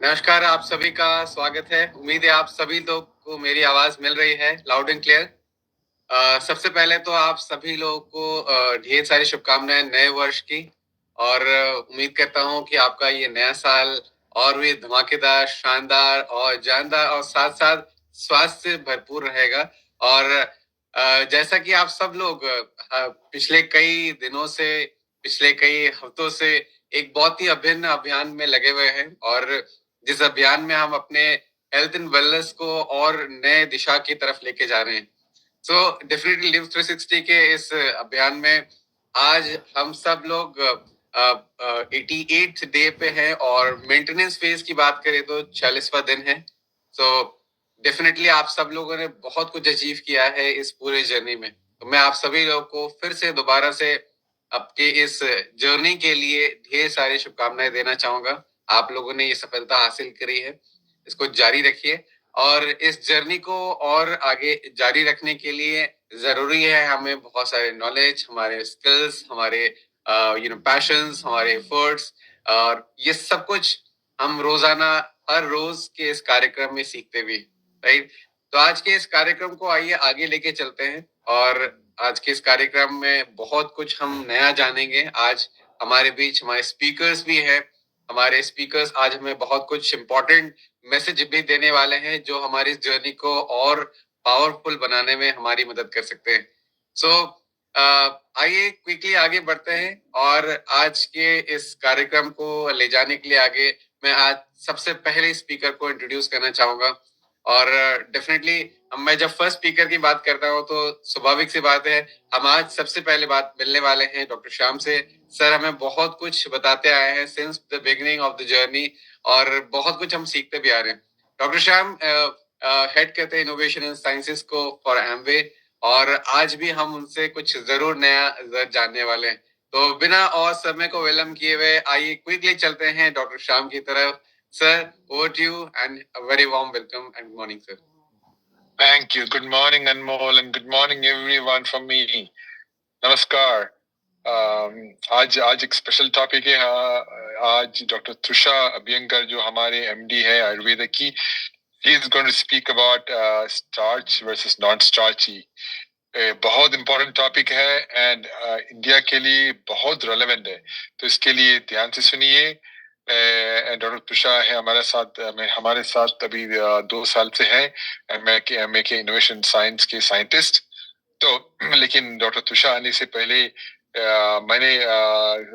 नमस्कार, आप सभी का स्वागत है। उम्मीद है आप सभी लोग को मेरी आवाज मिल रही है लाउड एंड क्लियर। सबसे पहले तो आप सभी लोगों को ढेर सारी शुभकामनाएं नए वर्ष की। और उम्मीद करता हूं कि आपका ये नया साल और भी धमाकेदार, शानदार और जानदार और साथ साथ स्वास्थ्य से भरपूर रहेगा। और जैसा कि आप सब लोग पिछले कई दिनों से, पिछले कई हफ्तों से एक बहुत ही अभिन्न अभियान में लगे हुए हैं, और जिस अभियान में हम अपने हेल्थ एंड वेलनेस को और नए दिशा की तरफ लेके जा रहे हैं। सो डेफिनेटली लिव 360 के इस अभियान में आज हम सब लोग 88th डे पे हैं, और मेंटेनेंस फेज की बात करें तो 46वां दिन है। सो डेफिनेटली आप सब लोगों ने बहुत कुछ अचीव किया है इस पूरे जर्नी में। तो मैं आप सभी लोगों को फिर से दोबारा से आपके इस जर्नी के लिए ढेर सारी शुभकामनाएं देना चाहूंगा। आप लोगों ने ये सफलता हासिल करी है, इसको जारी रखिए। और इस जर्नी को और आगे जारी रखने के लिए जरूरी है हमें बहुत सारे नॉलेज, हमारे स्किल्स, हमारे पैशंस, हमारे एफर्ट्स, और ये सब कुछ हम रोजाना हर रोज के इस कार्यक्रम में सीखते भी, राइट। तो आज के इस कार्यक्रम को आइए आगे लेके चलते हैं, और आज के इस कार्यक्रम में बहुत कुछ हम नया जानेंगे। आज हमारे बीच हमारे स्पीकर्स भी हैं। हमारे स्पीकर्स आज हमें बहुत कुछ इम्पोर्टेंट मैसेज भी देने वाले हैं, जो हमारी इस जर्नी को और पावरफुल बनाने में हमारी मदद कर सकते हैं। सो आइए क्विकली आगे बढ़ते हैं, और आज के इस कार्यक्रम को ले जाने के लिए आगे मैं आज सबसे पहले स्पीकर को इंट्रोड्यूस करना चाहूंगा। और डेफिनेटली मैं जब फर्स्ट स्पीकर की बात करता हूँ तो स्वाभाविक सी बात है, हम आज सबसे पहले बात मिलने वाले हैं डॉक्टर श्याम से। सर हमें बहुत कुछ बताते आए हैं since the beginning of the journey, और बहुत कुछ हम सीखते भी आ रहे हैं। डॉक्टर श्याम हेड करते हैं इनोवेशन इन साइंसेस को फॉर एमवे, और आज भी हम उनसे कुछ जरूर नया जानने वाले हैं। तो बिना और समय को विलंब किए हुए आइए क्विकली चलते हैं डॉक्टर श्याम की तरफ। Sir, over to you and a very warm welcome and good morning sir. Thank you. Good morning, Anmol, and good morning everyone from me. नमस्कार। आज एक स्पेशल टॉपिक है। आज डॉक्टर तुषा अभ्यंकर जो हमारे एमडी है आयुर्वेद की, he is going to speak about starch versus non-starchy. बहुत इम्पोर्टेंट टॉपिक है एंड इंडिया के लिए बहुत रेलेवेंट है, तो इसके लिए ध्यान से सुनिए। डॉक्टर तुषा है हमारे साथ अभी 2 साल से है। एमए के इनोवेशन साइंस के साइंटिस्ट। तो लेकिन डॉक्टर तुषा आने से पहले मैंने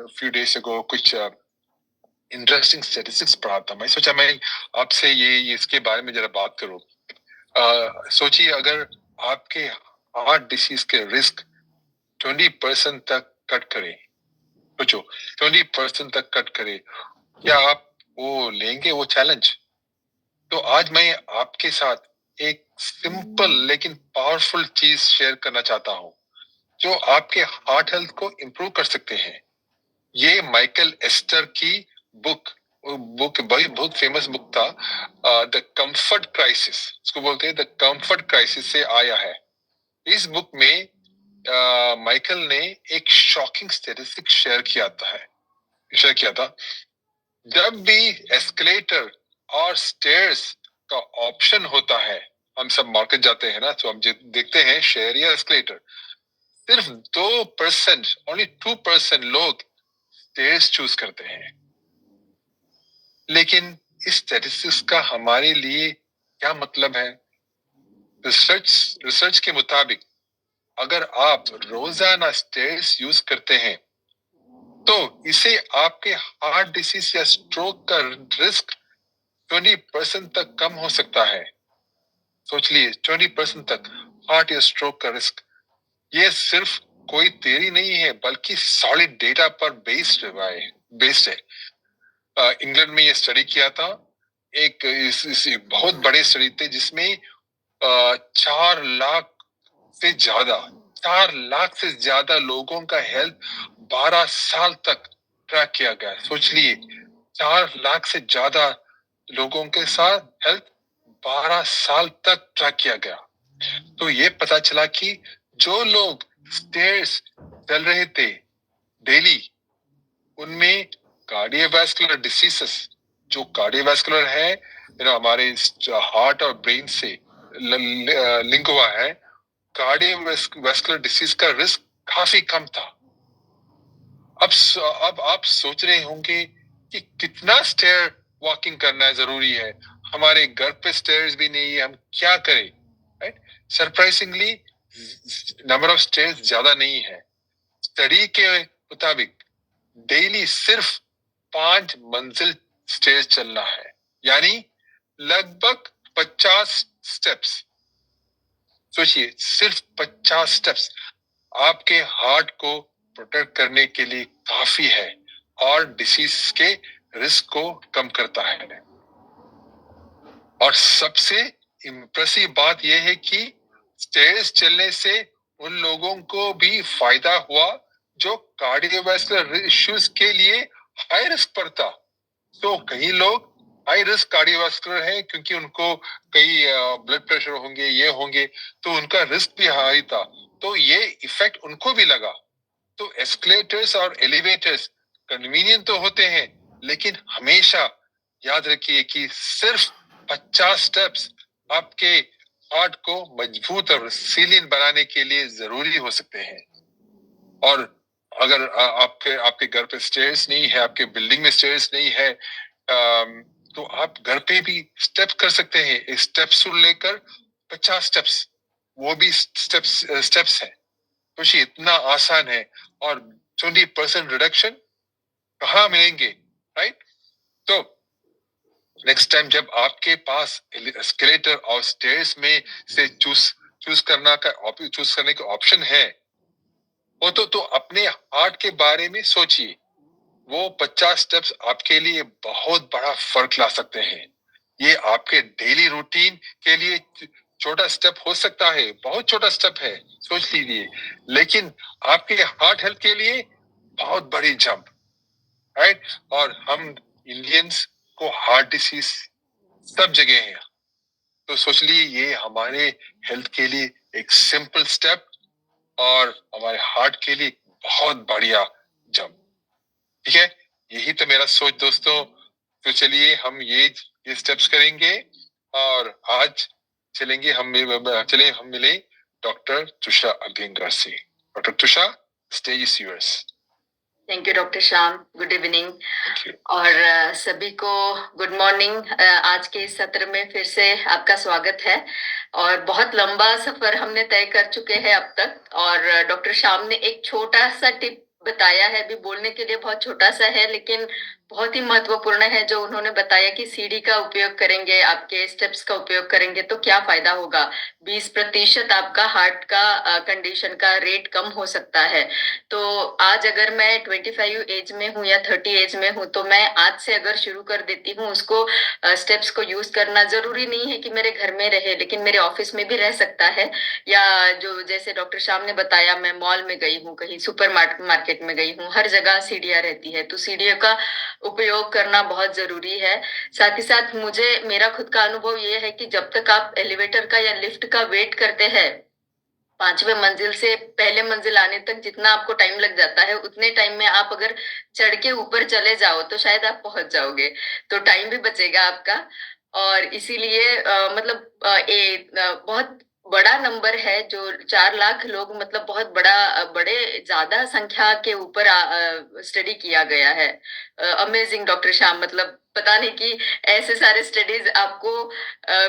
फ्यू डेज अगो कुछ इंटरेस्टिंग स्टैटिस्टिक्स पढ़ा था। मैं सोचा मैं आपसे ये इसके बारे में जरा बात करूं। सोचिए, अगर आपके हार्ट डिसीज के रिस्क 20% तक कट करे, सोचो 20% तक कट करे, क्या आप वो लेंगे वो चैलेंज? तो आज मैं आपके साथ एक सिंपल लेकिन पावरफुल चीज शेयर करना चाहता हूं, जो आपके हार्ट हेल्थ को इंप्रूव कर सकते हैं। ये माइकल एस्टर की बुक बहुत फेमस बुक था, द कंफर्ट क्राइसिस, इसको बोलते हैं द कंफर्ट क्राइसिस, से आया है। इस बुक में माइकल ने एक शॉकिंग स्टैटिस्टिक शेयर किया था। जब भी एस्केलेटर और स्टेयर्स का ऑप्शन होता है, हम सब मार्केट जाते हैं ना, तो हम देखते हैं शेयर या एस्केलेटर। सिर्फ 2%, ओनली 2% लोग स्टेयर्स चूज करते हैं। लेकिन इस स्टैटिस्टिक्स का हमारे लिए क्या मतलब है? रिसर्च के मुताबिक अगर आप रोजाना स्टेयर्स यूज करते हैं, तो इसे आपके हार्ट डिसीज या स्ट्रोक का रिस्क 20% तक कम हो सकता है। सोच लिए, 20% तक हार्ट या स्ट्रोक का रिस्क। ये सिर्फ कोई थ्योरी नहीं है, बल्कि सॉलिड डेटा पर बेस्ड है। इंग्लैंड में ये स्टडी किया था, एक बहुत बड़े स्टडी थे, जिसमें 4 लाख से ज्यादा लोगों का हेल्थ 12 साल तक ट्रैक किया गया। सोच लिए, 4 लाख से ज्यादा लोगों के साथ हेल्थ 12 साल तक ट्रैक किया गया। तो ये पता चला कि जो लोग स्टेयर्स चल रहे थे डेली, उनमें कार्डियोवैस्कुलर डिसीजेस जो कार्डियोवास्कुलर है, हमारे हार्ट और ब्रेन से लिंक हुआ है, कार्डियोवास्कुलर डिसीज का रिस्क काफी कम था। अब आप सोच रहे होंगे कि कितना स्टेयर वॉकिंग करना जरूरी है, हमारे घर पे स्टेयर्स भी नहीं है, हम क्या करें, right? Surprisingly number of stairs ज्यादा नहीं है। स्टडी के मुताबिक डेली सिर्फ 5 मंजिल स्टेयर्स चलना है, यानी लगभग 50 स्टेप्स। सोचिए, सिर्फ 50 स्टेप्स आपके हार्ट को प्रोटेक्ट करने के लिए काफी है और डिसीज के रिस्क को कम करता है। और सबसे इम्प्रेसिव बात यह है कि स्टेयर्स चलने से उन लोगों को भी फायदा हुआ जो कार्डियोवास्कुलर इश्यूज के लिए हाई रिस्क पर था। तो कई लोग हाई रिस्क कार्डियोवास्कुलर है क्योंकि उनको कई ब्लड प्रेशर होंगे, ये होंगे, तो उनका रिस्क भी हाई था, तो ये इफेक्ट उनको भी लगा। तो एस्केलेटर्स और एलिवेटर्स कन्वीनियंट तो होते हैं, लेकिन हमेशा याद रखिए कि सिर्फ 50 स्टेप्स आपके हार्ट को मजबूत और रिसिलिएंट बनाने के लिए जरूरी हो सकते हैं। और अगर आपके घर पे स्टेयर्स नहीं है, आपके बिल्डिंग में स्टेयर्स नहीं है, तो आप घर पे भी स्टेप्स कर सकते हैं। एक स्टेप्स लेकर 50 स्टेप्स, वो भी स्टेप्स है। तो ये इतना आसान है। और 20% रिडक्शन कहाँ मिलेंगे, राइट? तो नेक्स्ट टाइम जब आपके पास एस्केलेटर और स्टेयर्स में से चूज करने का ऑप्शन है, वो तो अपने हार्ट के बारे में सोचिए। वो 50 स्टेप्स आपके लिए बहुत बड़ा फर्क ला सकते हैं। ये आपके डेली रूटीन के लिए छोटा स्टेप हो सकता है, बहुत छोटा स्टेप है, सोच लीजिए, लेकिन आपके हार्ट हेल्थ के लिए बहुत बड़ी जंप, राइट? और हम इंडियंस को हार्ट डिसीज सब जगह है, तो सोच लीजिए ये हमारे हेल्थ के लिए एक सिंपल स्टेप और हमारे हार्ट के लिए बहुत बढ़िया जंप। ठीक है, यही तो मेरा सोच दोस्तों। तो चलिए हम ये स्टेप्स करेंगे और आज चलिए हम मिले डॉक्टर तुषा अभ्यंकर से। Doctor tussah, stage is yours. Thank you doctor Shyam, good evening और सभी को गुड मॉर्निंग। आज के इस सत्र में फिर से आपका स्वागत है और बहुत लंबा सफर हमने तय कर चुके हैं अब तक। और डॉक्टर श्याम ने एक छोटा सा टिप बताया है, भी बोलने के लिए बहुत छोटा सा है लेकिन बहुत ही महत्वपूर्ण है, जो उन्होंने बताया कि सीढ़ी का उपयोग करेंगे, आपके स्टेप्स का उपयोग करेंगे तो क्या फायदा होगा। 20% आपका हार्ट का कंडीशन का रेट कम हो सकता है। तो आज अगर मैं 25 एज में हूँ या 30 एज में हूँ, तो मैं आज से अगर शुरू कर देती हूँ उसको, स्टेप्स को यूज करना, जरूरी नहीं है कि मेरे घर में रहे, लेकिन मेरे ऑफिस में भी रह सकता है। या जो जैसे डॉक्टर श्याम ने बताया, मैं मॉल में गई हूँ, कहीं सुपर मार्केट में गई हूँ, हर जगह सीढ़ियां रहती है, तो सीढ़ियों का उपयोग करना बहुत जरूरी है। साथ ही साथ मेरा खुद का अनुभव ये है कि जब तक आप एलिवेटर का या लिफ्ट का वेट करते हैं, 5वें मंजिल से पहले मंजिल आने तक जितना आपको टाइम लग जाता है, उतने टाइम में आप अगर चढ़ के ऊपर चले जाओ तो शायद आप पहुंच जाओगे, तो टाइम भी बचेगा आपका। और इसीलिए बहुत बड़ा नंबर है जो 4 लाख लोग, मतलब बहुत बड़े ज्यादा संख्या के ऊपर स्टडी किया गया है। अमेजिंग डॉक्टर श्याम, मतलब पता नहीं कि ऐसे सारे स्टडीज आपको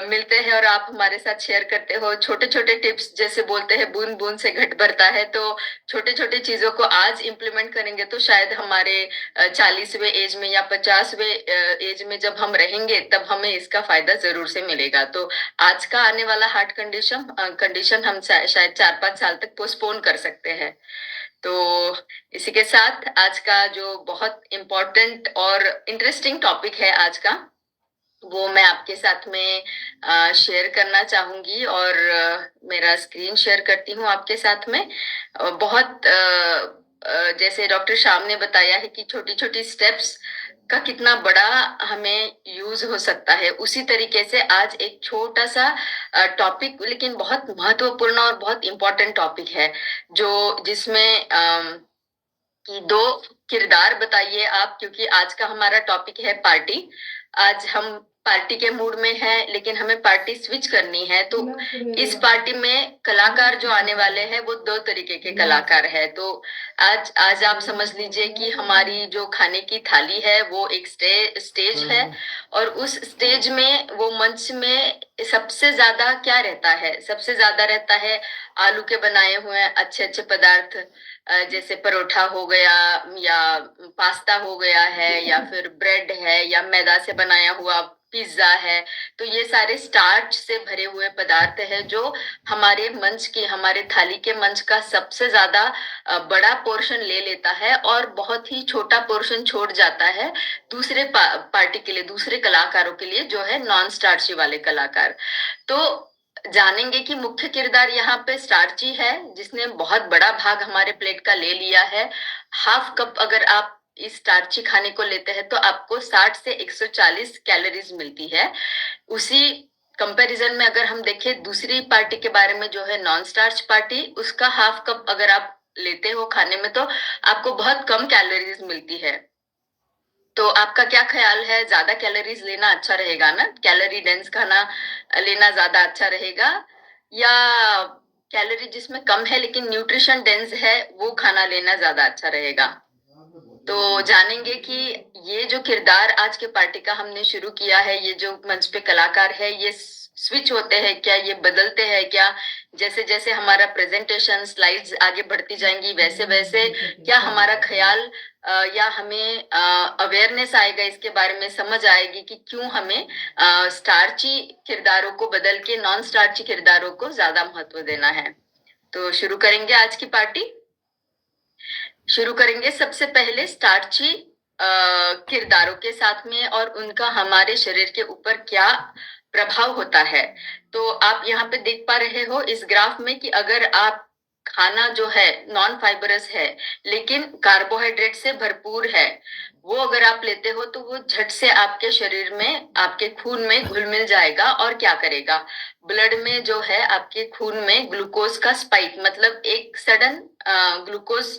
मिलते हैं और आप हमारे साथ शेयर करते हो। छोटे छोटे टिप्स, जैसे बोलते हैं बूंद बूंद से घट भरता है, तो छोटे छोटे चीजों को आज इम्प्लीमेंट करेंगे तो शायद हमारे 40वें एज में या 50वें एज में जब हम रहेंगे तब हमें इसका फायदा जरूर से मिलेगा। तो आज का आने वाला हार्ट कंडीशन हम शायद 4-5 साल तक पोस्टपोन कर सकते हैं। तो इसी के साथ आज का जो बहुत इम्पोर्टेंट और इंटरेस्टिंग टॉपिक है आज का, वो मैं आपके साथ में शेयर करना चाहूंगी और मेरा स्क्रीन शेयर करती हूँ आपके साथ में। जैसे डॉक्टर श्याम ने बताया है कि छोटी छोटी स्टेप्स का कितना बड़ा हमें यूज हो सकता है, उसी तरीके से आज एक छोटा सा टॉपिक, लेकिन बहुत महत्वपूर्ण और बहुत इम्पोर्टेंट टॉपिक है, जिसमें कि 2 किरदार बताइए आप, क्योंकि आज का हमारा टॉपिक है पार्टी। आज हम पार्टी के मूड में हैं, लेकिन हमें पार्टी स्विच करनी है। तो इस पार्टी में कलाकार जो आने वाले हैं वो 2 तरीके के कलाकार है। तो आज आप समझ लीजिए कि हमारी जो खाने की थाली है वो एक स्टेज है, और उस स्टेज में, वो मंच में सबसे ज्यादा क्या रहता है? सबसे ज्यादा रहता है आलू के बनाए हुए अच्छे अच्छे पदार्थ, जैसे परोठा हो गया, या पास्ता हो गया है, या फिर ब्रेड है, या मैदा से बनाया हुआ पिज्जा है। तो ये सारे स्टार्च से भरे हुए पदार्थ है जो हमारे मंच की, हमारे थाली के मंच का सबसे ज्यादा बड़ा पोर्शन ले लेता है, और बहुत ही छोटा पोर्शन छोड़ जाता है दूसरे पार्टी के लिए, दूसरे कलाकारों के लिए, जो है नॉन स्टार्ची वाले कलाकार। तो जानेंगे कि मुख्य किरदार यहाँ पे स्टार्ची है, जिसने बहुत बड़ा भाग हमारे प्लेट का ले लिया है। हाफ कप अगर आप इस स्टार्ची खाने को लेते हैं तो आपको 60 से 140 कैलोरीज मिलती है। उसी कंपैरिजन में अगर हम देखें दूसरी पार्टी के बारे में, जो है नॉन स्टार्च पार्टी, उसका हाफ कप अगर आप लेते हो खाने में तो आपको बहुत कम कैलोरीज मिलती है। तो आपका क्या ख्याल है, ज्यादा कैलोरीज लेना अच्छा रहेगा ना? कैलोरी डेंस खाना लेना ज्यादा अच्छा रहेगा, या कैलोरी जिसमें कम है लेकिन न्यूट्रिशन डेंस है वो खाना लेना ज्यादा अच्छा रहेगा? तो जानेंगे कि ये जो किरदार आज के पार्टी का हमने शुरू किया है, ये जो मंच पे कलाकार है, ये स्विच होते हैं क्या, ये बदलते हैं क्या? जैसे जैसे हमारा प्रेजेंटेशन स्लाइड्स आगे बढ़ती जाएंगी, वैसे वैसे क्या हमारा ख्याल या हमें अवेयरनेस आएगा, इसके बारे में समझ आएगी कि क्यों हमें स्टार्ची किरदारों को बदल के नॉन स्टार्ची किरदारों को ज्यादा महत्व देना है। तो शुरू करेंगे आज की पार्टी। शुरू करेंगे सबसे पहले स्टार्ची किरदारों के साथ में, और उनका हमारे शरीर के ऊपर क्या प्रभाव होता है। तो आप यहाँ पे देख पा रहे हो इस ग्राफ में कि अगर आप खाना जो है नॉन फाइबरस है लेकिन कार्बोहाइड्रेट से भरपूर है, वो अगर आप लेते हो तो वो झट से आपके शरीर में, आपके खून में घुल मिल जाएगा, और क्या करेगा, ब्लड में जो है आपके खून में ग्लूकोज का स्पाइक, मतलब एक सडन ग्लूकोज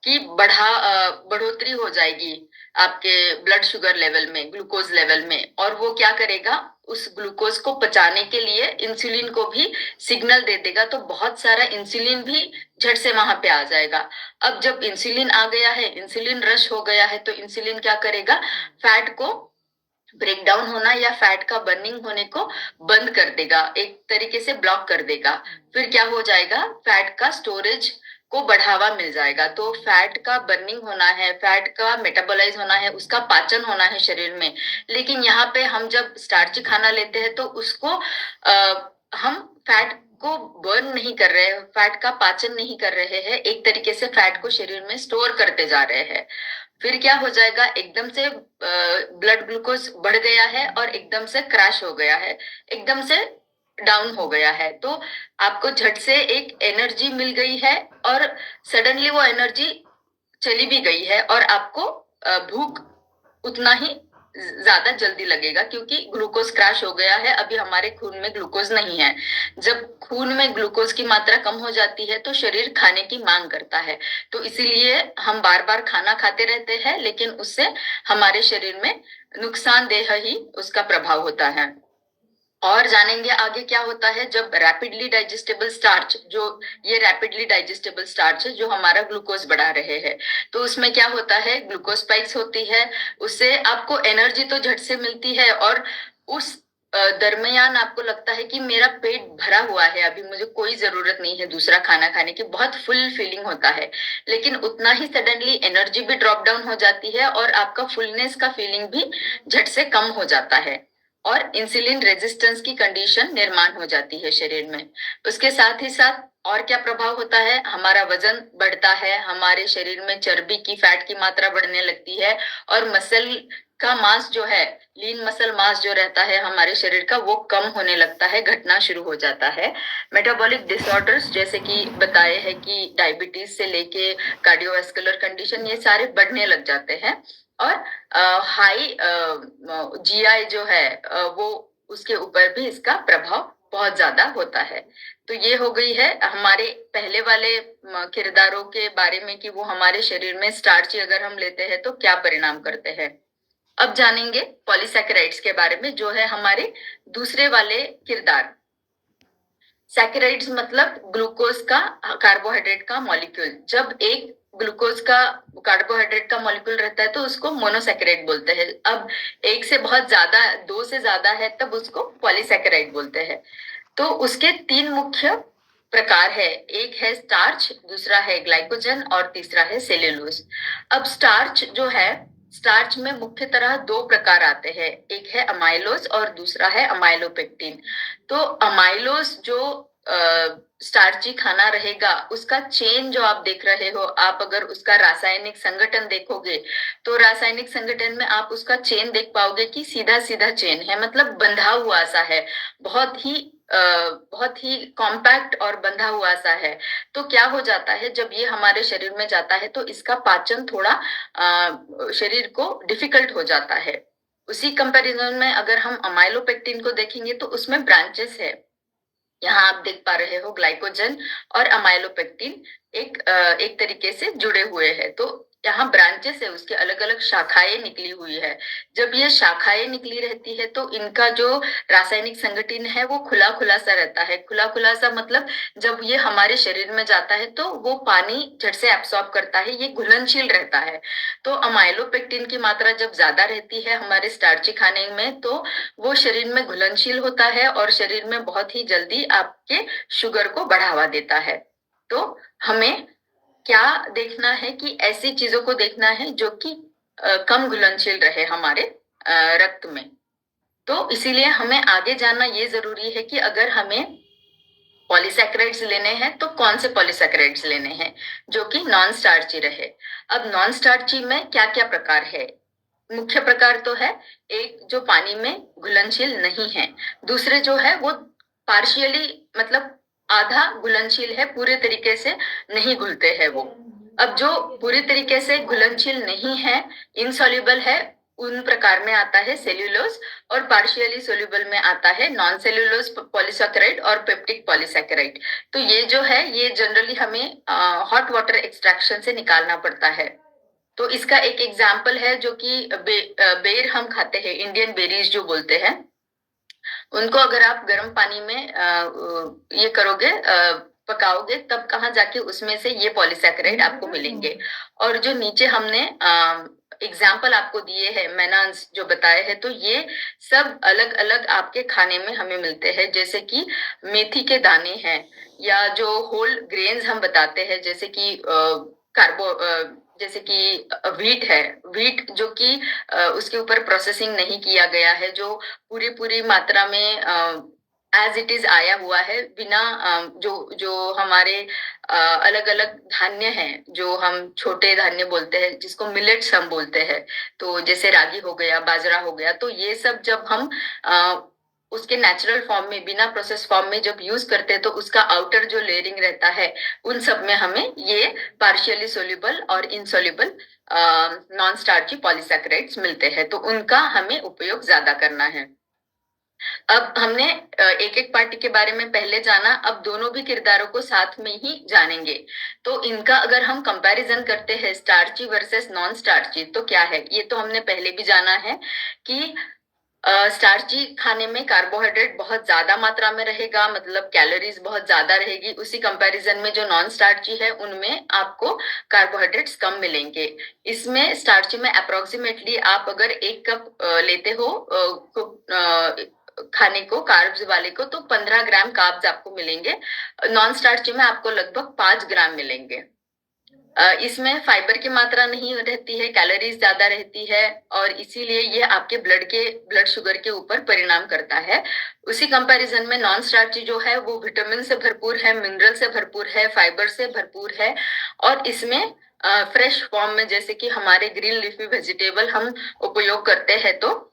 की बढ़ोतरी हो जाएगी आपके ब्लड शुगर लेवल में, ग्लूकोज लेवल में, और वो क्या करेगा, उस ग्लूकोज को पचाने के लिए इंसुलिन को भी सिग्नल दे देगा। तो बहुत सारा इंसुलिन भी झट से वहां पे आ जाएगा। अब जब इंसुलिन आ गया है, इंसुलिन रश हो गया है, तो इंसुलिन क्या करेगा, फैट को ब्रेक डाउन होना या फैट का बर्निंग होने को बंद कर देगा, एक तरीके से ब्लॉक कर देगा। फिर क्या हो जाएगा, फैट का स्टोरेज को बढ़ावा मिल जाएगा। तो फैट का बर्निंग होना है, फैट का मेटाबोलाइज होना है, उसका पाचन होना है शरीर में। लेकिन यहाँ पे हम जब स्टार्ची खाना लेते हैं तो उसको हम फैट को बर्न नहीं कर रहे हैं, फैट का पाचन नहीं कर रहे हैं, एक तरीके से फैट को शरीर में स्टोर करते जा रहे हैं। फिर क्या हो जाएगा, एकदम से ब्लड ग्लूकोज बढ़ गया है और एकदम से क्रैश हो गया है, एकदम से डाउन हो गया है। तो आपको झट से एक एनर्जी मिल गई है, और सडनली वो एनर्जी चली भी गई है, और आपको भूख उतना ही ज्यादा जल्दी लगेगा, क्योंकि ग्लूकोज क्रैश हो गया है, अभी हमारे खून में ग्लूकोज नहीं है। जब खून में ग्लूकोज की मात्रा कम हो जाती है तो शरीर खाने की मांग करता है। तो इसीलिए हम बार बार खाना खाते रहते हैं, लेकिन उससे हमारे शरीर में नुकसानदेह ही उसका प्रभाव होता है। और जानेंगे आगे क्या होता है जब रैपिडली डाइजेस्टेबल स्टार्च, जो ये रैपिडली डाइजेस्टेबल स्टार्च है जो हमारा ग्लूकोज बढ़ा रहे हैं, तो उसमें क्या होता है, ग्लूकोज स्पाइक्स होती है, उससे आपको एनर्जी तो झट से मिलती है, और उस दरमियान आपको लगता है कि मेरा पेट भरा हुआ है, अभी मुझे कोई जरूरत नहीं है दूसरा खाना खाने की, बहुत फुल फीलिंग होता है। लेकिन उतना ही सडनली एनर्जी भी ड्रॉप डाउन हो जाती है, और आपका फुलनेस का फीलिंग भी झट से कम हो जाता है, और इंसुलिन रेजिस्टेंस की कंडीशन निर्माण हो जाती है शरीर में। उसके साथ ही साथ और क्या प्रभाव होता है, हमारा वजन बढ़ता है, हमारे शरीर में चर्बी की, फैट की मात्रा बढ़ने लगती है, और मसल का मास जो है, लीन मसल मास जो रहता है हमारे शरीर का, वो कम होने लगता है, घटना शुरू हो जाता है। मेटाबॉलिक डिसऑर्डर्स जैसे कि बताए हैं कि डायबिटीज से लेके कार्डियोवास्कुलर कंडीशन, ये सारे बढ़ने लग जाते हैं। और हाई जीआई जो है वो, उसके ऊपर भी इसका प्रभाव बहुत ज्यादा होता है। तो ये हो गई है हमारे पहले वाले किरदारों के बारे में कि वो हमारे शरीर में स्टार्ची अगर हम लेते हैं तो क्या परिणाम करते हैं। अब जानेंगे पॉलीसैकेराइड्स के बारे में, जो है हमारे दूसरे वाले किरदार। सैकेराइड्स मतलब ग्लूकोज का, कार्बोहाइड्रेट का मॉलिक्यूल। जब एक ग्लूकोज का, कार्बोहाइड्रेट का मॉलिक्यूल रहता है तो उसको मोनोसैकेराइड बोलते हैं। अब एक से बहुत ज्यादा, दो से ज्यादा है तब उसको पॉलीसैकेराइड बोलते हैं। तो उसके तीन मुख्य प्रकार है, एक है स्टार्च, दूसरा है ग्लाइकोजन और तीसरा है सेल्यूलोज। अब स्टार्च जो है, स्टार्च में मुख्य तरह दो प्रकार आते हैं, एक है अमाइलोज और दूसरा है अमाइलोपेक्टिन। तो अमाइलोज जो स्टार्ची खाना रहेगा, उसका चेन जो आप देख रहे हो, आप अगर उसका रासायनिक संगठन देखोगे तो रासायनिक संगठन में आप उसका चेन देख पाओगे कि सीधा सीधा चेन है, मतलब बंधा हुआ सा है, बहुत ही कॉम्पैक्ट और बंधा हुआ सा है। तो क्या हो जाता है, जब ये हमारे शरीर में जाता है तो इसका पाचन थोड़ा शरीर को डिफिकल्ट हो जाता है। उसी कंपैरिजन में अगर हम अमाइलोपेक्टिन को देखेंगे तो उसमें ब्रांचेस है। यहाँ आप देख पा रहे हो ग्लाइकोजन और अमाइलोपेक्टिन एक तरीके से जुड़े हुए हैं। तो यहाँ ब्रांचेस है, उसके अलग अलग शाखाएं निकली हुई है। जब ये शाखाएं निकली रहती है तो इनका जो रासायनिक संगठन है वो खुला खुला सा रहता है। खुला खुला सा मतलब जब ये हमारे शरीर में जाता है तो वो पानी झट से एब्सॉर्ब करता है, ये घुलनशील रहता है। तो अमाइलोपेक्टिन की मात्रा जब ज्यादा रहती है हमारे स्टार्ची खाने में तो वो शरीर में घुलनशील होता है और शरीर में बहुत ही जल्दी आपके शुगर को बढ़ावा देता है। तो हमें क्या देखना है कि ऐसी चीजों को देखना है जो कि कम घुलनशील रहे हमारे रक्त में। तो इसीलिए हमें आगे जानना ये जरूरी है कि अगर हमें पॉलीसैकेराइड्स लेने हैं तो कौन से पॉलीसैकेराइड्स लेने हैं जो कि नॉन स्टार्ची रहे। अब नॉन स्टार्ची में क्या क्या प्रकार है? मुख्य प्रकार तो है, एक जो पानी में घुलनशील नहीं है, दूसरे जो है वो पार्शियली मतलब आधा घुलनशील है, पूरे तरीके से नहीं घुलते हैं वो। अब जो पूरी तरीके से घुलनशील नहीं है, इनसॉल्युबल है, उन प्रकार में आता है सेल्यूलोज, और पार्शियली सोल्यूबल में आता है नॉन सेल्यूलोज पॉलीसैकेराइड और पेप्टिक पॉलीसैकेराइड। तो ये जो है ये जनरली हमें हॉट वाटर एक्सट्रैक्शन से निकालना पड़ता है। तो इसका एक एग्जाम्पल है जो कि बेर हम खाते हैं, इंडियन बेरीज जो बोलते हैं, उनको अगर आप गर्म पानी में ये करोगे, पकाओगे, तब कहाँ जाके उसमें से ये पॉलीसैकेराइड आपको मिलेंगे। और जो नीचे हमने एग्जाम्पल आपको दिए हैं, मेनान्स जो बताए हैं, तो ये सब अलग अलग आपके खाने में हमें मिलते हैं, जैसे कि मेथी के दाने हैं, या जो होल ग्रेन्स हम बताते हैं, जैसे कि जैसे कि व्हीट है, व्हीट जो कि उसके ऊपर प्रोसेसिंग नहीं किया गया है, जो पूरी पूरी मात्रा में एज इट इज आया हुआ है, बिना जो जो हमारे अलग अलग धान्य हैं, जो हम छोटे धान्य बोलते हैं, जिसको मिलेट्स हम बोलते हैं, तो जैसे रागी हो गया, बाजरा हो गया, तो ये सब जब हम उसके नेचुरल फॉर्म में, बिना प्रोसेस फॉर्म में जब यूज करते हैं तो उसका आउटर जो लेयरिंग रहता है, उन सब में हमें ये पार्शियली सोल्यूबल और इनसोल्यूबल नॉन स्टार्ची पॉलीसैकेराइड्स मिलते हैं। तो उनका हमें उपयोग ज्यादा करना है। अब हमने एक एक पार्टी के बारे में पहले जाना, अब दोनों भी किरदारों को साथ में ही जानेंगे। तो इनका अगर हम कंपैरिजन करते हैं स्टार्ची वर्सेस नॉन स्टार्ची, तो क्या है, ये तो हमने पहले भी जाना है कि स्टार्ची खाने में कार्बोहाइड्रेट बहुत ज्यादा मात्रा में रहेगा, मतलब कैलोरीज बहुत ज्यादा रहेगी। उसी कंपैरिजन में जो नॉन स्टार्ची है उनमें आपको कार्बोहाइड्रेट्स कम मिलेंगे। इसमें स्टार्ची में अप्रोक्सीमेटली आप अगर 1 कप लेते हो खाने को, कार्ब्स वाले को, तो 15 ग्राम कार्ब्स आपको मिलेंगे। नॉन स्टार्ची में आपको लगभग 5 ग्राम मिलेंगे। इसमें फाइबर की मात्रा नहीं रहती है, कैलोरीज ज्यादा रहती है, और इसीलिए ये आपके ब्लड शुगर के ऊपर परिणाम करता है। उसी कंपैरिजन में नॉन स्टार्ची जो है वो विटामिन से भरपूर है, मिनरल से भरपूर है, फाइबर से भरपूर है, और इसमें फ्रेश फॉर्म में, जैसे कि हमारे ग्रीन लीफी वेजिटेबल हम उपयोग करते हैं, तो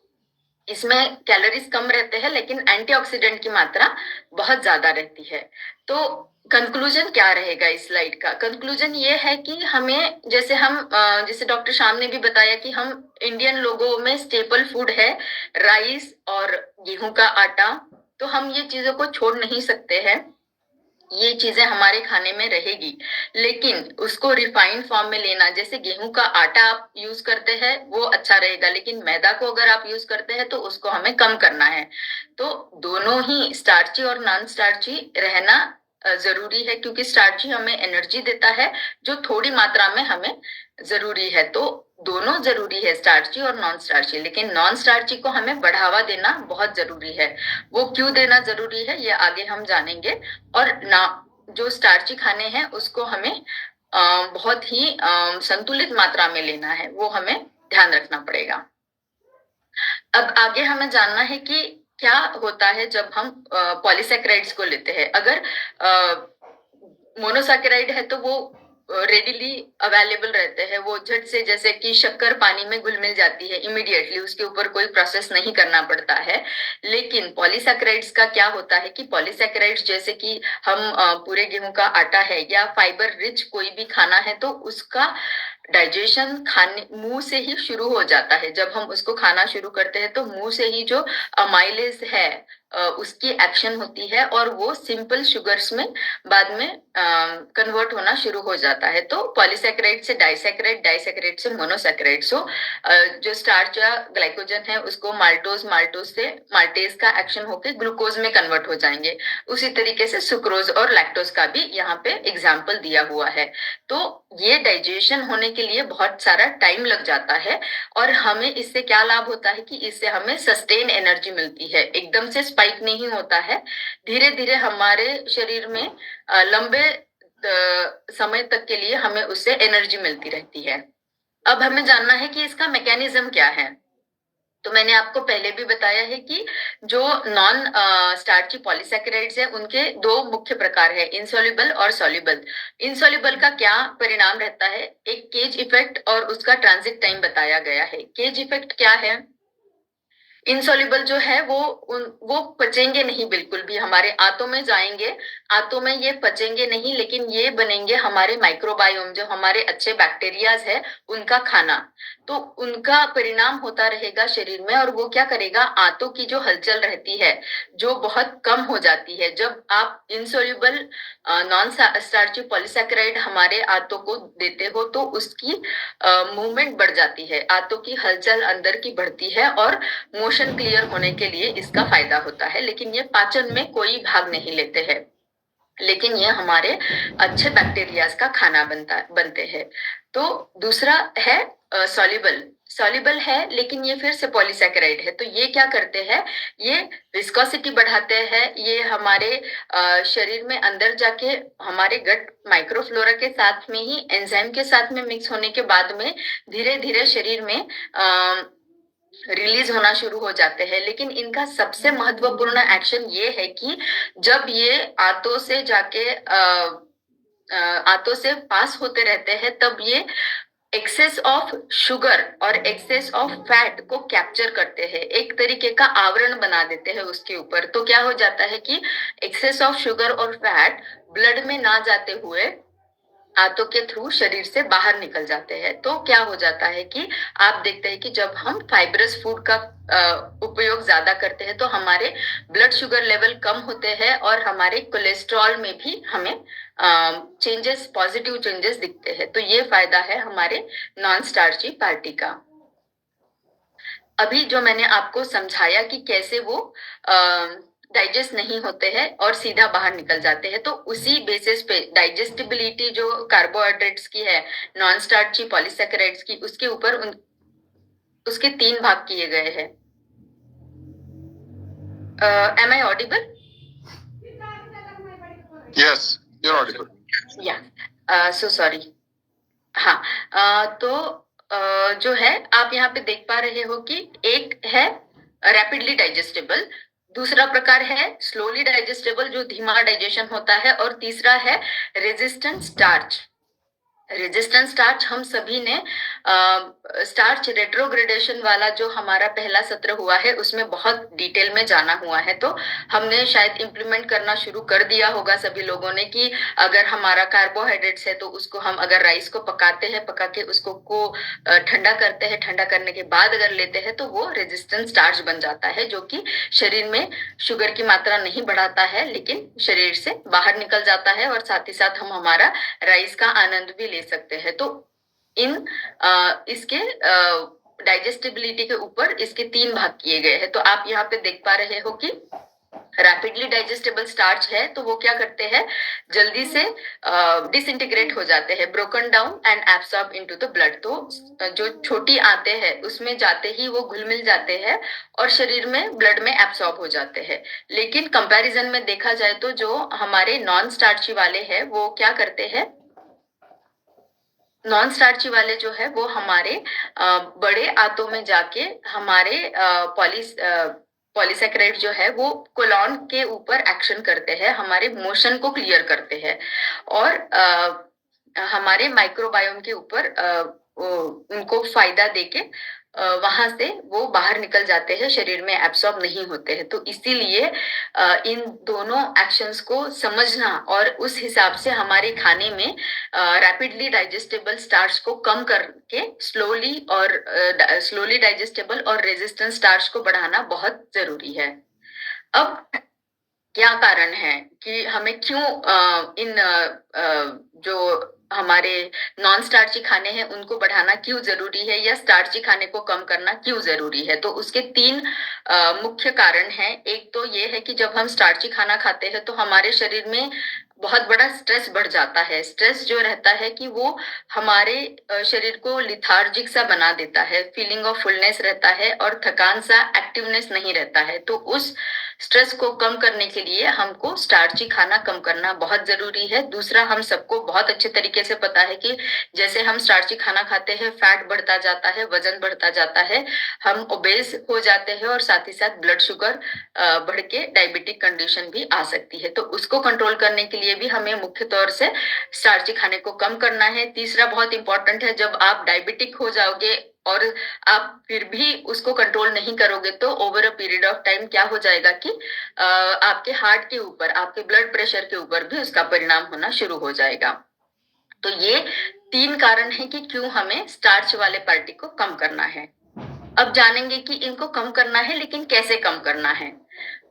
इसमें कैलोरीज कम रहते हैं, लेकिन एंटीऑक्सीडेंट की मात्रा बहुत ज्यादा रहती है। तो कंक्लूजन क्या रहेगा इस स्लाइड का? कंक्लूजन ये है कि हमें, जैसे डॉक्टर श्याम ने भी बताया कि हम इंडियन लोगों में स्टेपल फूड है राइस और गेहूं का आटा, तो हम ये चीजों को छोड़ नहीं सकते हैं। ये चीजें हमारे खाने में रहेगी, लेकिन उसको रिफाइंड फॉर्म में लेना, जैसे गेहूं का आटा आप यूज करते हैं वो अच्छा रहेगा, लेकिन मैदा को अगर आप यूज करते हैं तो उसको हमें कम करना है। तो दोनों ही स्टार्ची और नॉन स्टार्ची रहना जरूरी है, क्योंकि स्टार्ची हमें एनर्जी देता है जो थोड़ी मात्रा में हमें जरूरी है। तो दोनों जरूरी है, स्टार्ची और नॉन स्टार्ची, लेकिन नॉन स्टार्ची को हमें बढ़ावा देना बहुत जरूरी है। वो क्यों देना जरूरी है ये आगे हम जानेंगे। और ना जो स्टार्ची खाने हैं उसको हमें बहुत ही संतुलित मात्रा में लेना है, वो हमें ध्यान रखना पड़ेगा। अब आगे हमें जानना है कि क्या होता है जब हम पॉलीसैकेराइड्स को लेते हैं। अगर मोनोसैकेराइड है तो वो रेडिली अवेलेबल रहते हैं, वो झट से, जैसे कि शक्कर पानी में घुल मिल जाती है इमीडिएटली, उसके ऊपर कोई प्रोसेस नहीं करना पड़ता है। लेकिन पॉलीसैकेराइड्स का क्या होता है कि पॉलीसैकेराइड्स जैसे कि हम पूरे गेहूं का आटा है या फाइबर रिच कोई भी खाना है तो उसका डाइजेशन खाने मुंह से ही शुरू हो जाता है। जब हम उसको खाना शुरू करते हैं तो मुंह से ही जो अमाइलेज है उसकी एक्शन होती है और वो सिंपल शुगर्स में बाद में कन्वर्ट होना शुरू हो जाता है। तो पॉलीसैकेराइड से डाइसैकेराइड, डाइसैकेराइड से मोनोसैकेराइड। सो जो स्टार्च या ग्लाइकोजन है उसको माल्टोज, माल्टोज से माल्टेज का एक्शन होकर ग्लूकोज में कन्वर्ट हो जाएंगे। उसी तरीके से सुक्रोज और लैक्टोज का भी यहाँ पे एग्जाम्पल दिया हुआ है। तो ये डाइजेशन होने के लिए बहुत सारा टाइम लग जाता है, और हमें इससे क्या लाभ होता है कि इससे हमें सस्टेन एनर्जी मिलती है, एकदम से स्पाइक नहीं होता है, धीरे धीरे हमारे शरीर में लंबे समय तक के लिए हमें उससे एनर्जी मिलती रहती है। अब हमें जानना है कि इसका मैकेनिज्म क्या है। तो मैंने आपको पहले भी बताया है कि जो नॉन स्टार्ची पॉलीसैकेराइड्स है उनके दो मुख्य प्रकार है, इंसॉल्युबल और सॉल्युबल। इंसॉल्युबल का क्या परिणाम रहता है, एक केज इफेक्ट और उसका ट्रांजिट टाइम बताया गया है। केज इफेक्ट क्या है, इनसॉल्युबल जो है वो पचेंगे नहीं, बिल्कुल भी हमारे आंतों में जाएंगे, आंतों में ये पचेंगे नहीं, लेकिन ये बनेंगे हमारे माइक्रोबायोम, जो हमारे अच्छे बैक्टीरियाज है उनका खाना। तो उनका परिणाम होता रहेगा शरीर में, और वो क्या करेगा, आंतों की जो हलचल रहती है जो बहुत कम हो जाती है। जब आप इंसॉल्युबल नॉन स्टार्ची पॉलीसैकेराइड हमारे आंतों को देते हो तो उसकी मूवमेंट बढ़ जाती है, आंतों की हलचल अंदर की बढ़ती है और मोशन क्लियर होने के लिए इसका फायदा होता है। लेकिन ये पाचन में कोई भाग नहीं लेते हैं, लेकिन ये हमारे अच्छे बैक्टीरियाज का खाना बनते हैं। तो दूसरा है सॉल्युबल। सॉल्युबल है लेकिन ये फिर से पॉलीसैकेराइड है। तो ये क्या करते हैं, ये विस्कोसिटी बढ़ाते हैं, ये हमारे शरीर में अंदर जाके हमारे गट माइक्रोफ्लोरा के साथ में ही एंजाइम के साथ में मिक्स होने के बाद में धीरे धीरे शरीर में रिलीज होना शुरू हो जाते हैं। लेकिन इनका सबसे महत्वपूर्ण एक्शन ये है कि जब ये आंतों से जाके आंतों से पास होते रहते हैं तब ये एक्सेस ऑफ शुगर और एक्सेस ऑफ फैट को कैप्चर करते हैं, एक तरीके का आवरण बना देते हैं उसके ऊपर। तो क्या हो जाता है कि एक्सेस ऑफ शुगर और फैट ब्लड में ना जाते हुए आंतों के थ्रू शरीर से बाहर निकल जाते हैं। तो क्या हो जाता है कि आप देखते हैं कि जब हम फाइब्रस फूड का उपयोग ज्यादा करते हैं तो हमारे ब्लड शुगर लेवल कम होते हैं और हमारे कोलेस्ट्रॉल में भी हमें चेंजेस, पॉजिटिव चेंजेस दिखते हैं। तो ये फायदा है हमारे नॉन स्टार्ची पार्टी का। अभी जो मैंने आपको समझाया कि कैसे वो डाइजेस्ट नहीं होते हैं और सीधा बाहर निकल जाते हैं, तो उसी बेसिस पे डाइजेस्टिबिलिटी जो कार्बोहाइड्रेट्स की है, नॉन स्टार्ची पॉलीसैकेराइड्स की, उसके ऊपर उसके 3 भाग किए गए हैं। Am I audible? Yes, you're audible. या सो सॉरी। हाँ, तो जो है आप यहाँ पे देख पा रहे हो कि एक है रैपिडली डाइजेस्टेबल, दूसरा प्रकार है स्लोली डाइजेस्टेबल जो धीमा डाइजेशन होता है, और तीसरा है रेजिस्टेंट स्टार्च। रेजिस्टेंट स्टार्च हम सभी ने स्टार्च रेट्रोग्रेडेशन वाला जो हमारा पहला सत्र हुआ है उसमें बहुत डिटेल में जाना हुआ है, तो हमने शायद इम्प्लीमेंट करना शुरू कर दिया होगा सभी लोगों ने कि अगर हमारा कार्बोहाइड्रेट्स है तो उसको हम अगर राइस को पकाते हैं, पका के उसको ठंडा करते हैं, ठंडा करने के बाद अगर लेते हैं तो वो रेजिस्टेंट स्टार्च बन जाता है, जो कि शरीर में शुगर की मात्रा नहीं बढ़ाता है लेकिन शरीर से बाहर निकल जाता है, और साथ ही साथ हम हमारा राइस का आनंद भी ले सकते हैं। तो इसके डाइजेस्टिबिलिटी के ऊपर इसके 3 भाग किए गए हैं। तो आप यहाँ पे देख पा रहे हो कि रैपिडली डाइजेस्टेबल स्टार्च है तो वो क्या करते हैं, जल्दी से डिसइंटीग्रेट हो जाते हैं, broken down and absorb into the blood. तो जो छोटी आते हैं उसमें जाते ही वो घुल मिल जाते हैं और शरीर में ब्लड में एब्सॉर्ब हो जाते हैं। लेकिन कंपैरिजन में देखा जाए तो जो हमारे नॉन स्टार्ची वाले हैं वो क्या करते हैं, नॉन स्टार्ची वाले जो है वो हमारे बड़े आंतों में जाके हमारे पॉलीसेकेराइड जो है वो कोलॉन के ऊपर एक्शन करते हैं, हमारे मोशन को क्लियर करते हैं और हमारे माइक्रोबायोम के ऊपर उनको फायदा देके वहां से वो बाहर निकल जाते हैं, शरीर में एब्सॉर्ब नहीं होते हैं। तो इसीलिए इन दोनों एक्शंस को समझना और उस हिसाब से हमारे खाने में रैपिडली डाइजेस्टेबल स्टार्च को कम करके स्लोली डाइजेस्टेबल और रेजिस्टेंट स्टार्च को बढ़ाना बहुत जरूरी है। अब क्या कारण है कि हमें क्यों जो हमारे नॉन स्टार्ची खाने हैं उनको बढ़ाना क्यों जरूरी है या स्टार्ची खाने को कम करना क्यों जरूरी है, तो उसके 3 मुख्य कारण हैं। एक तो ये है कि जब हम स्टार्ची खाना खाते हैं तो हमारे शरीर में बहुत बड़ा स्ट्रेस बढ़ जाता है। स्ट्रेस जो रहता है कि वो हमारे शरीर को लिथार्जिक सा बना देता है, फीलिंग ऑफ फुलनेस रहता है और थकान सा, एक्टिवनेस नहीं रहता है। तो उस स्ट्रेस को कम करने के लिए हमको स्टार्ची खाना कम करना बहुत जरूरी है। दूसरा, हम सबको बहुत अच्छे तरीके से पता है कि जैसे हम स्टार्ची खाना खाते हैं फैट बढ़ता जाता है, वजन बढ़ता जाता है, हम ओबेस हो जाते हैं और साथ ही साथ ब्लड शुगर बढ़ के डायबिटिक कंडीशन भी आ सकती है। तो उसको कंट्रोल करने के लिए भी हमें मुख्य तौर से स्टार्ची खाने को कम करना है। तीसरा बहुत इंपॉर्टेंट है, जब आप डायबिटिक हो जाओगे और आप फिर भी उसको कंट्रोल नहीं करोगे तो over a period of time क्या हो जाएगा कि आपके हार्ट के ऊपर, आपके ब्लड प्रेशर के ऊपर भी उसका परिणाम होना शुरू हो जाएगा। तो ये 3 कारण है कि क्यों हमें स्टार्च वाले पार्टी को कम करना है। अब जानेंगे कि इनको कम करना है लेकिन कैसे कम करना है।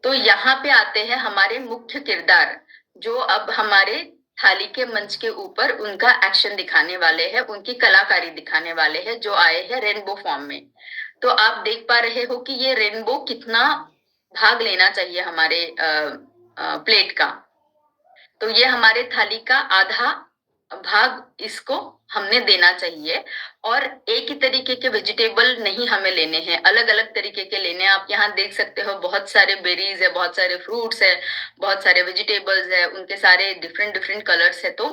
तो यहाँ पे आते हैं हमारे मुख्य किरदार, जो अब हमारे थाली के मंच के ऊपर उनका एक्शन दिखाने वाले हैं, उनकी कलाकारी दिखाने वाले हैं, जो आए हैं रेनबो फॉर्म में। तो आप देख पा रहे हो कि ये रेनबो कितना भाग लेना चाहिए हमारे प्लेट का। तो ये हमारे थाली का आधा भाग इसको हमने देना चाहिए और एक ही तरीके के वेजिटेबल नहीं हमें लेने हैं, अलग अलग तरीके के लेने हैं। आप यहाँ देख सकते हो बहुत सारे बेरीज है, बहुत सारे फ्रूट्स है, बहुत सारे वेजिटेबल्स है, उनके सारे डिफरेंट डिफरेंट कलर्स है। तो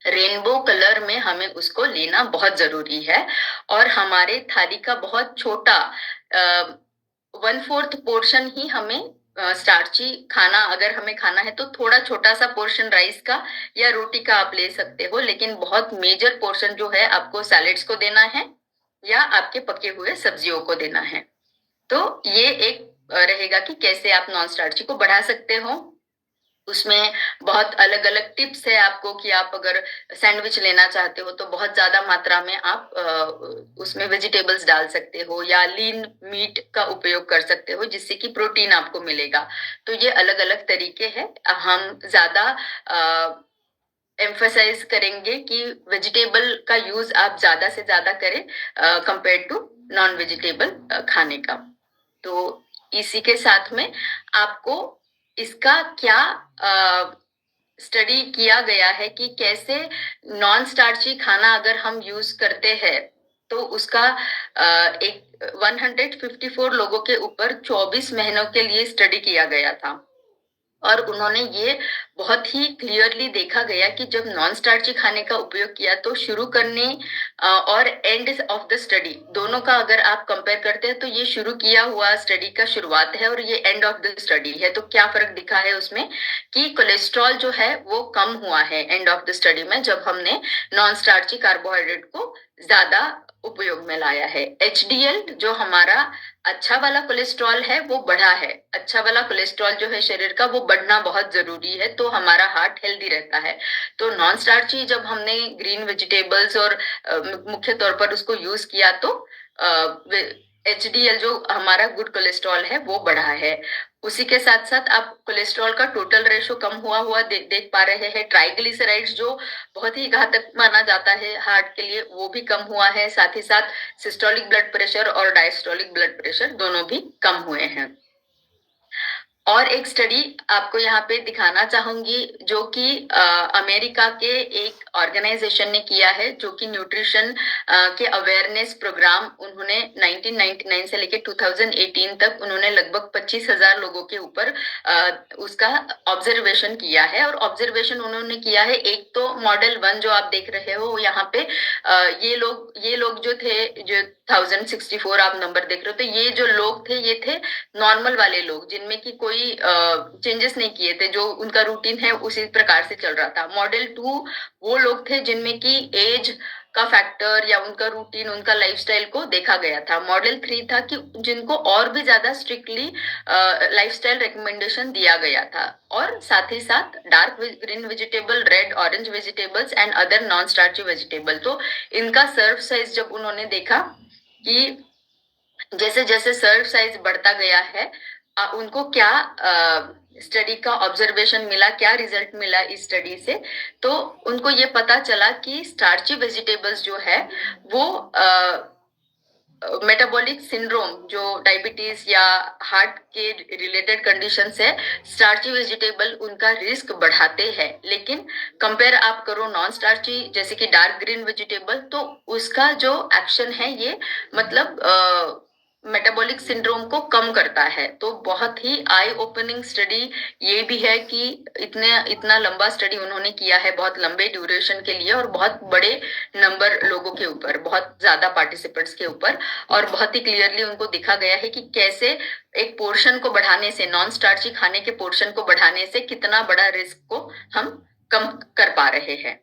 रेनबो कलर में हमें उसको लेना बहुत जरूरी है और हमारे थाली का बहुत छोटा 1/4 पोर्शन ही हमें स्टार्ची खाना, अगर हमें खाना है तो थोड़ा छोटा सा पोर्शन राइस का या रोटी का आप ले सकते हो, लेकिन बहुत मेजर पोर्शन जो है आपको सैलेड्स को देना है या आपके पके हुए सब्जियों को देना है। तो ये एक रहेगा कि कैसे आप नॉन स्टार्ची को बढ़ा सकते हो। उसमें बहुत अलग अलग टिप्स है आपको कि आप अगर सैंडविच लेना चाहते हो तो बहुत ज्यादा मात्रा में आप उसमें वेजिटेबल्स डाल सकते हो या लीन मीट का उपयोग कर सकते हो जिससे कि प्रोटीन आपको मिलेगा। तो ये अलग अलग तरीके हैं। हम ज्यादा एम्फसाइज करेंगे कि वेजिटेबल का यूज आप ज्यादा से ज्यादा करें कंपेयर टू नॉन वेजिटेबल खाने का। तो इसी के साथ में आपको इसका क्या स्टडी किया गया है कि कैसे नॉन स्टार्ची खाना अगर हम यूज करते हैं तो उसका एक 154 लोगों के ऊपर 24 महीनों के लिए स्टडी किया गया था और उन्होंने ये बहुत ही क्लियरली देखा गया कि जब नॉन स्टार्ची खाने का उपयोग किया तो शुरू करने और एंड ऑफ द स्टडी दोनों का अगर आप कंपेयर करते हैं तो ये शुरू किया हुआ स्टडी का शुरुआत है और ये एंड ऑफ द स्टडी है। तो क्या फर्क दिखा है उसमें कि कोलेस्ट्रॉल जो है वो कम हुआ है एंड ऑफ द स्टडी में, जब हमने नॉन स्टार्ची कार्बोहाइड्रेट को ज्यादा उपयोग में लाया है। HDL जो हमारा अच्छा वाला कोलेस्ट्रॉल है वो बढ़ा है। अच्छा वाला कोलेस्ट्रॉल जो है शरीर का वो बढ़ना बहुत जरूरी है, तो हमारा हार्ट हेल्दी रहता है। तो नॉन स्टार्ची जब हमने ग्रीन वेजिटेबल्स और मुख्य तौर पर उसको यूज किया तो HDL जो हमारा गुड कोलेस्ट्रॉल है वो बढ़ा है। उसी के साथ साथ आप कोलेस्ट्रॉल का टोटल रेशो कम हुआ देख पा रहे हैं। ट्राइग्लिसराइड्स जो बहुत ही घातक माना जाता है हार्ट के लिए वो भी कम हुआ है। साथ ही साथ सिस्टोलिक ब्लड प्रेशर और डायस्टोलिक ब्लड प्रेशर दोनों भी कम हुए हैं। और एक स्टडी आपको यहाँ पे दिखाना चाहूंगी जो कि अमेरिका के एक ऑर्गेनाइजेशन ने किया है, जो कि न्यूट्रिशन के अवेयरनेस प्रोग्राम उन्होंने 1999 से लेके 2018 तक उन्होंने लगभग 25,000 लोगों के ऊपर उसका ऑब्जर्वेशन किया है। और ऑब्जर्वेशन उन्होंने किया है, एक तो मॉडल 1 जो आप देख रहे हो यहाँ पे ये लोग जो थे, जो 1064 आप नंबर देख रहे हो, तो ये जो लोग थे ये थे नॉर्मल वाले लोग जिनमें की कोई चेंजेस नहीं किए थे, जो उनका रूटीन है उसी प्रकार से चल रहा था। मॉडल 2 वो लोग थे जिनमें की एज का फैक्टर या उनका रूटीन, उनका लाइफस्टाइल को देखा गया था। मॉडल 3 था कि जिनको और भी ज्यादा स्ट्रिक्टली लाइफस्टाइल रिकमेंडेशन दिया गया था। और साथ ही साथ dark green vegetable, red orange vegetables and other non starchy vegetable. तो इनका सर्व साइज जब उन्होंने देखा कि जैसे जैसे सर्व साइज बढ़ता गया है, उनको क्या स्टडी का ऑब्जर्वेशन मिला, क्या रिजल्ट मिला इस स्टडी से, तो उनको ये पता चला कि स्टार्ची वेजिटेबल्स जो है वो मेटाबॉलिक सिंड्रोम, जो डायबिटीज या हार्ट के रिलेटेड कंडीशन है, स्टार्ची वेजिटेबल उनका रिस्क बढ़ाते हैं। लेकिन कंपेयर आप करो नॉन स्टार्ची जैसे कि डार्क ग्रीन वेजिटेबल, तो उसका जो एक्शन है ये मतलब मेटाबॉलिक सिंड्रोम को कम करता है। तो बहुत ही आई ओपनिंग स्टडी ये भी है कि इतना लंबा स्टडी उन्होंने किया है, बहुत लंबे ड्यूरेशन के लिए और बहुत बड़े नंबर लोगों के ऊपर, बहुत ज्यादा पार्टिसिपेंट्स के ऊपर, और बहुत ही क्लियरली उनको दिखा गया है कि कैसे एक पोर्शन को बढ़ाने से, नॉन स्टार्ची खाने के पोर्शन को बढ़ाने से कितना बड़ा रिस्क को हम कम कर पा रहे हैं।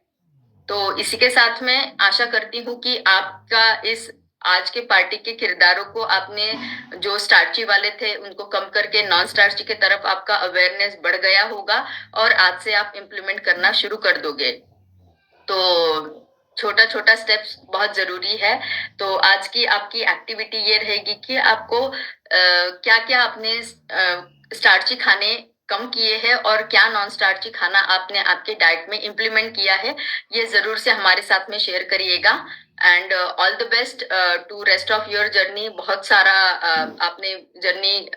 तो इसी के साथ मैं आशा करती हूँ कि आपका इस आज के पार्टी के किरदारों को, आपने जो स्टार्ची वाले थे उनको कम करके नॉन स्टार्ची की तरफ आपका अवेयरनेस बढ़ गया होगा और आज से आप इम्प्लीमेंट करना शुरू कर दोगे। तो छोटा छोटा स्टेप्स बहुत जरूरी है। तो आज की आपकी एक्टिविटी ये रहेगी कि आपको क्या क्या आपने स्टार्ची खाने कम किए हैं और क्या नॉन स्टार्ची खाना आपने आपके डाइट में इम्प्लीमेंट किया है, ये जरूर से हमारे साथ में शेयर करिएगा। And all the best to rest of your journey. बहुत सारा आपने जर्नी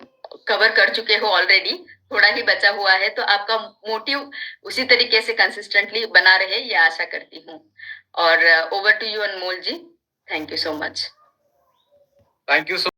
कवर कर चुके हो ऑलरेडी, थोड़ा ही बचा हुआ है, तो आपका मोटिव उसी तरीके से कंसिस्टेंटली बना रहे, ये आशा करती हूँ। और over to you Anmol ji, thank you so much. Thank you so